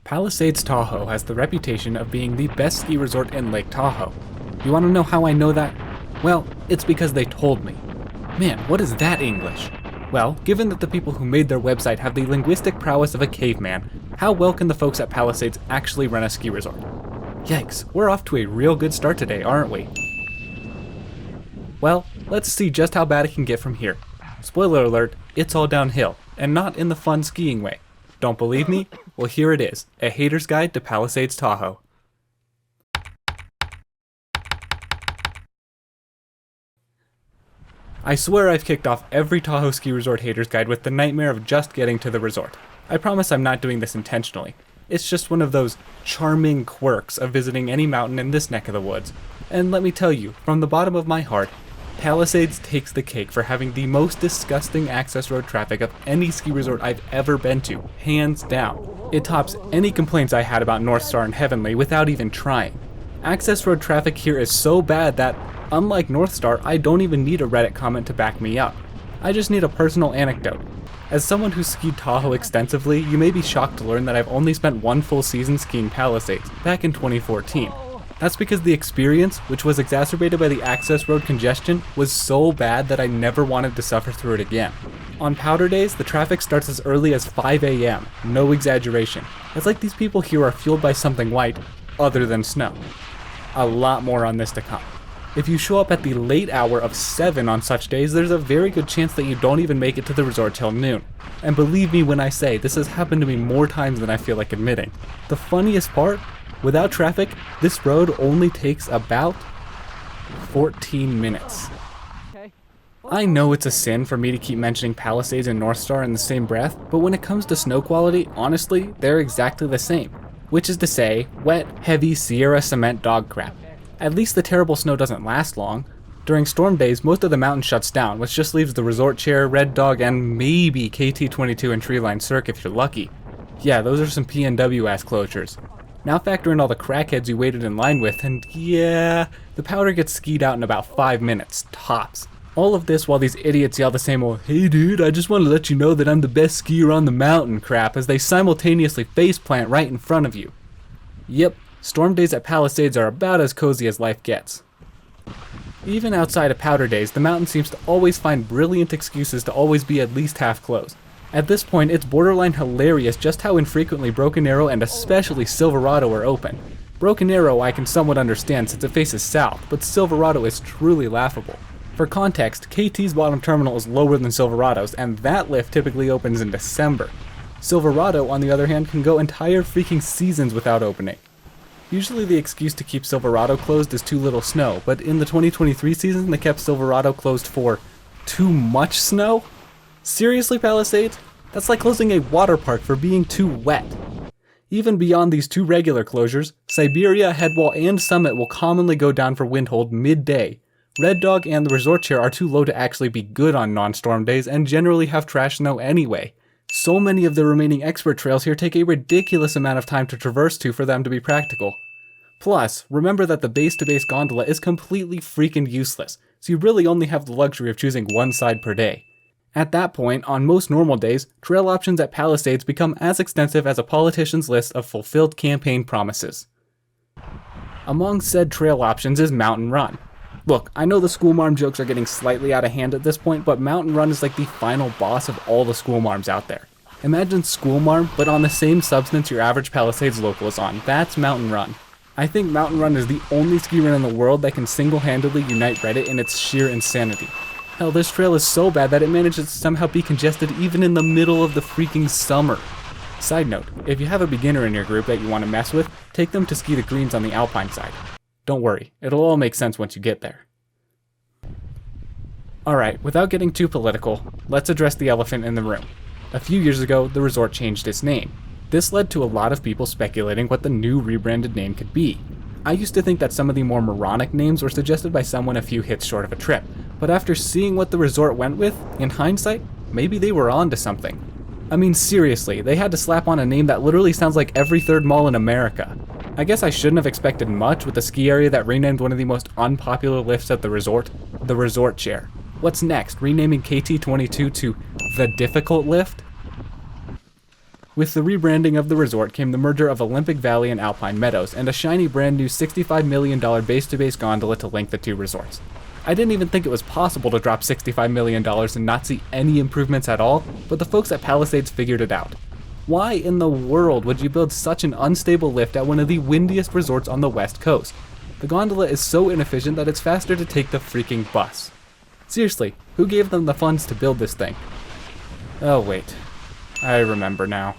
Palisades Tahoe has the reputation of being the best ski resort in Lake Tahoe. You want to know how I know that? Well, it's because they told me. Man, what is that English? Well, given that the people who made their website have the linguistic prowess of a caveman, how well can the folks at Palisades actually run a ski resort? Yikes, we're off to a real good start today, aren't we? Well, let's see just how bad it can get from here. Spoiler alert, it's all downhill, and not in the fun skiing way. Don't believe me? Well, here it is, a hater's guide to Palisades Tahoe. I swear I've kicked off every Tahoe ski resort hater's guide with the nightmare of just getting to the resort. I promise I'm not doing this intentionally. It's just one of those charming quirks of visiting any mountain in this neck of the woods. And let me tell you, from the bottom of my heart, Palisades takes the cake for having the most disgusting access road traffic of any ski resort I've ever been to, hands down. It tops any complaints I had about Northstar and Heavenly without even trying. Access road traffic here is so bad that, unlike Northstar, I don't even need a Reddit comment to back me up. I just need a personal anecdote. As someone who's skied Tahoe extensively, you may be shocked to learn that I've only spent one full season skiing Palisades, back in 2014. That's because the experience, which was exacerbated by the access road congestion, was so bad that I never wanted to suffer through it again. On powder days, the traffic starts as early as 5 a.m., no exaggeration. It's like these people here are fueled by something white, other than snow. A lot more on this to come. If you show up at the late hour of 7 on such days, there's a very good chance that you don't even make it to the resort till noon. And believe me when I say, this has happened to me more times than I feel like admitting. The funniest part? Without traffic, this road only takes about 14 minutes. I know it's a sin for me to keep mentioning Palisades and Northstar in the same breath, but when it comes to snow quality, honestly, they're exactly the same. Which is to say, wet, heavy Sierra cement dog crap. At least the terrible snow doesn't last long. During storm days, most of the mountain shuts down, which just leaves the Resort Chair, Red Dog, and maybe KT22 and Treeline Cirque if you're lucky. Yeah, those are some PNW-ass closures. Now factor in all the crackheads you waited in line with, and yeah, the powder gets skied out in about 5 minutes, tops. All of this while these idiots yell the same old, "Hey dude, I just want to let you know that I'm the best skier on the mountain" crap as they simultaneously faceplant right in front of you. Yep, storm days at Palisades are about as cozy as life gets. Even outside of powder days, the mountain seems to always find brilliant excuses to always be at least half closed. At this point, it's borderline hilarious just how infrequently Broken Arrow and especially Silverado are open. Broken Arrow I can somewhat understand since it faces south, but Silverado is truly laughable. For context, KT's bottom terminal is lower than Silverado's, and that lift typically opens in December. Silverado, on the other hand, can go entire freaking seasons without opening. Usually the excuse to keep Silverado closed is too little snow, but in the 2023 season they kept Silverado closed for too much snow? Seriously, Palisades? That's like closing a water park for being too wet. Even beyond these two regular closures, Siberia, Headwall, and Summit will commonly go down for windhold midday. Red Dog and the Resort Chair are too low to actually be good on non-storm days and generally have trash snow anyway. So many of the remaining expert trails here take a ridiculous amount of time to traverse to for them to be practical. Plus, remember that the base-to-base gondola is completely freaking useless, so you really only have the luxury of choosing one side per day. At that point, on most normal days, trail options at Palisades become as extensive as a politician's list of fulfilled campaign promises. Among said trail options is Mountain Run. Look, I know the schoolmarm jokes are getting slightly out of hand at this point, but Mountain Run is like the final boss of all the schoolmarms out there. Imagine schoolmarm, but on the same substance your average Palisades local is on. That's Mountain Run. I think Mountain Run is the only ski run in the world that can single-handedly unite Reddit in its sheer insanity. Hell, this trail is so bad that it manages to somehow be congested even in the middle of the freaking summer. Side note, if you have a beginner in your group that you want to mess with, take them to ski the greens on the Alpine side. Don't worry, it'll all make sense once you get there. Alright, without getting too political, let's address the elephant in the room. A few years ago, the resort changed its name. This led to a lot of people speculating what the new rebranded name could be. I used to think that some of the more moronic names were suggested by someone a few hits short of a trip, but after seeing what the resort went with, in hindsight, maybe they were onto something. I mean seriously, they had to slap on a name that literally sounds like every third mall in America. I guess I shouldn't have expected much with a ski area that renamed one of the most unpopular lifts at the Resort Chair. What's next, renaming KT22 to the Difficult Lift? With the rebranding of the resort came the merger of Olympic Valley and Alpine Meadows, and a shiny brand new $65 million base-to-base gondola to link the two resorts. I didn't even think it was possible to drop $65 million and not see any improvements at all, but the folks at Palisades figured it out. Why in the world would you build such an unstable lift at one of the windiest resorts on the west coast? The gondola is so inefficient that it's faster to take the freaking bus. Seriously, who gave them the funds to build this thing? Oh wait, I remember now.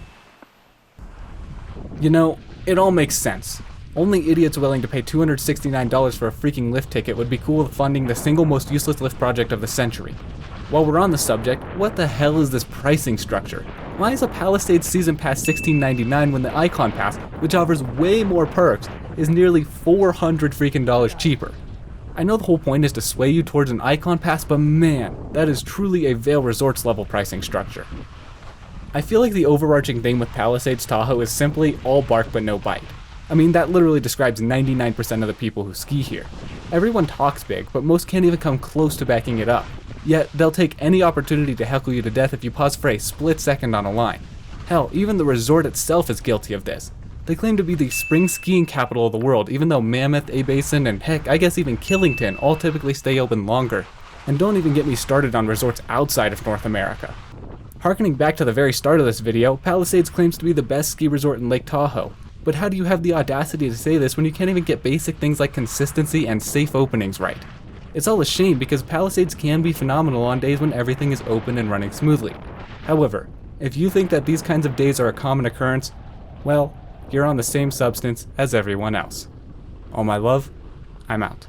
You know, it all makes sense. Only idiots willing to pay $269 for a freaking lift ticket would be cool with funding the single most useless lift project of the century. While we're on the subject, what the hell is this pricing structure? Why is a Palisades Season Pass $16.99 when the Icon Pass, which offers way more perks, is nearly $400 freaking dollars cheaper? I know the whole point is to sway you towards an Icon Pass, but man, that is truly a Vail Resorts level pricing structure. I feel like the overarching thing with Palisades Tahoe is simply all bark but no bite. I mean, that literally describes 99% of the people who ski here. Everyone talks big, but most can't even come close to backing it up. Yet, they'll take any opportunity to heckle you to death if you pause for a split second on a line. Hell, even the resort itself is guilty of this. They claim to be the spring skiing capital of the world, even though Mammoth, A-Basin, and heck, I guess even Killington all typically stay open longer. And don't even get me started on resorts outside of North America. Harkening back to the very start of this video, Palisades claims to be the best ski resort in Lake Tahoe. But how do you have the audacity to say this when you can't even get basic things like consistency and safe openings right? It's all a shame because Palisades can be phenomenal on days when everything is open and running smoothly. However, if you think that these kinds of days are a common occurrence, well, you're on the same substance as everyone else. All my love, I'm out.